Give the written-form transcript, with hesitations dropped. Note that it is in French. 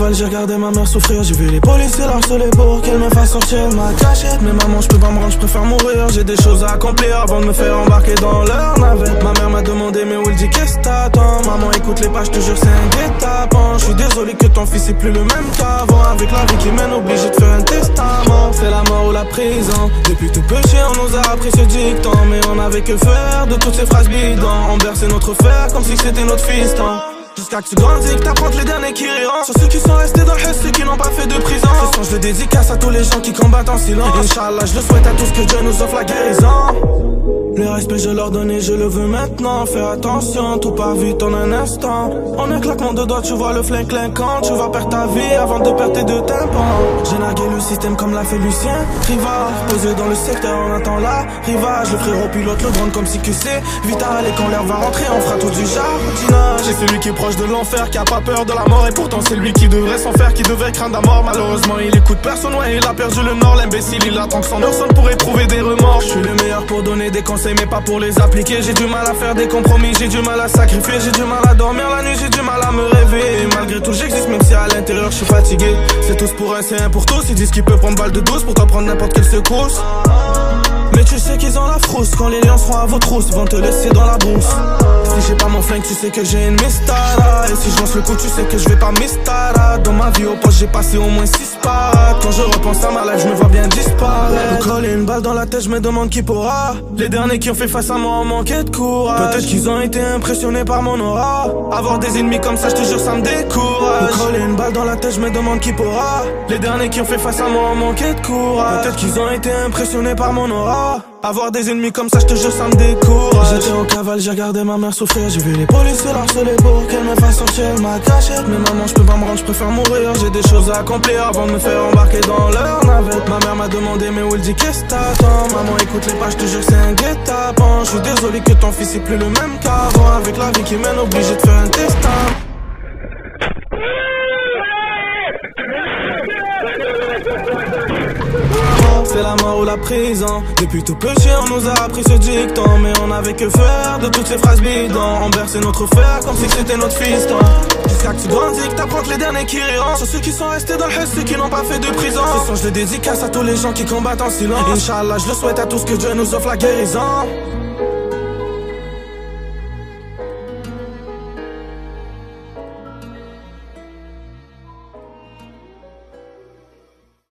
cavale, j'ai regardé ma mère souffrir. J'ai vu les policiers l'harceler pour qu'elle me fasse sortir de ma cachette. Mais maman, je peux pas me rendre, je préfère mourir. J'ai des choses à accomplir avant de me faire embarquer dans leur navette. Ma mère m'a demandé mais où elle dit qu'est-ce que t'attends. Maman écoute les pas, je te jure c'est un guet-apens. Je suis désolé que ton fils est plus le même qu'avant. Avec la vie qui mène, obligé de faire un testament. C'est la mort ou la prison. Depuis tout petit on nous a appris ce dicton. Mais on avait que faire de toutes ces phrases bidons. On berçait notre fer comme si c'était notre fiston. Jusqu'à que tu grandis, que t'apprends les derniers qui riront. Sur ceux qui sont restés dans le reste, ceux qui n'ont pas fait de prison. Ce son je le dédicace à tous les gens qui combattent en silence. Inch'Allah je le souhaite à tous que Dieu nous offre la guérison. Le respect je leur donne et je le veux maintenant. Fais attention, tout part vite en un instant. En un claquement de doigts tu vois le flingue clinquant. Tu vas perdre ta vie avant de perdre tes deux tympans. J'ai nargué le système comme l'a fait Lucien Rivard. Posé dans le secteur on attend l'arrivage. Le frérot pilote le drone comme si que c'est vital. Et quand l'air va rentrer on fera tout du jardinage. C'est celui qui est proche de l'enfer, qui a pas peur de la mort. Et pourtant c'est lui qui devrait s'en faire, qui devait craindre la mort. Malheureusement il écoute personne, ouais il a perdu le nord. L'imbécile il attend que son heure sonne pour éprouver des remords. Je suis le meilleur pour donner des conseils mais pas pour les appliquer. J'ai du mal à faire des compromis, j'ai du mal à sacrifier. J'ai du mal à dormir la nuit, j'ai du mal à me réveiller. Malgré tout j'existe même si à l'intérieur je suis fatigué. C'est tous pour un, c'est un pour tous. Ils disent qu'ils peuvent prendre balle de 12 pour t'en prendre n'importe quelle secousse. Mais tu sais qu'ils ont la frousse. Quand les lions seront à vos trousses, vont te laisser dans la brousse. Si j'ai pas mon flingue, tu sais que j'ai une mistara. Et si je lance le coup, tu sais que je vais pas mistara. Dans ma vie au poste, j'ai passé au moins 6 parades. Quand je repense à ma life, je me vois bien disparaître. Me coller une balle dans la tête, je me demande qui pourra. Les derniers qui ont fait face à moi ont manqué de courage. Peut-être qu'ils ont été impressionnés par mon aura. Avoir des ennemis comme ça, je te jure, ça me décourage. Me coller une balle dans la tête, je me demande qui pourra. Les derniers qui ont fait face à moi ont manqué de courage. Peut-être qu'ils ont été impressionnés par mon aura. Avoir des ennemis comme ça, je te jure, ça me décourage. J'étais au cavale, j'ai regardé ma mère souffrir. J'ai vu les policiers l'harceler pour qu'elle me fasse sortir de ma cachette. Mais maman, je peux pas me rendre, je préfère mourir. J'ai des choses à accomplir avant de me faire embarquer dans leur navette. Ma mère m'a demandé mais où elle dit qu'est-ce que t'attends. Maman écoute les pas, je te jure c'est un guet-apens. Je suis désolé que ton fils est plus le même qu'avant. Avec la vie qui mène, obligé de faire un testament. C'est la mort ou la prison. Depuis tout petit on nous a appris ce dicton. Mais on avait que faire de toutes ces phrases bidons. On berçait notre fer comme si c'était notre fiston. Jusqu'à que tu grandis, que t'apprends les derniers qui riront. Sur ceux qui sont restés dans le reste, ceux qui n'ont pas fait de prison. Ce son je le dédicace à tous les gens qui combattent en silence. Inch'Allah je le souhaite à tous que Dieu nous offre la guérison.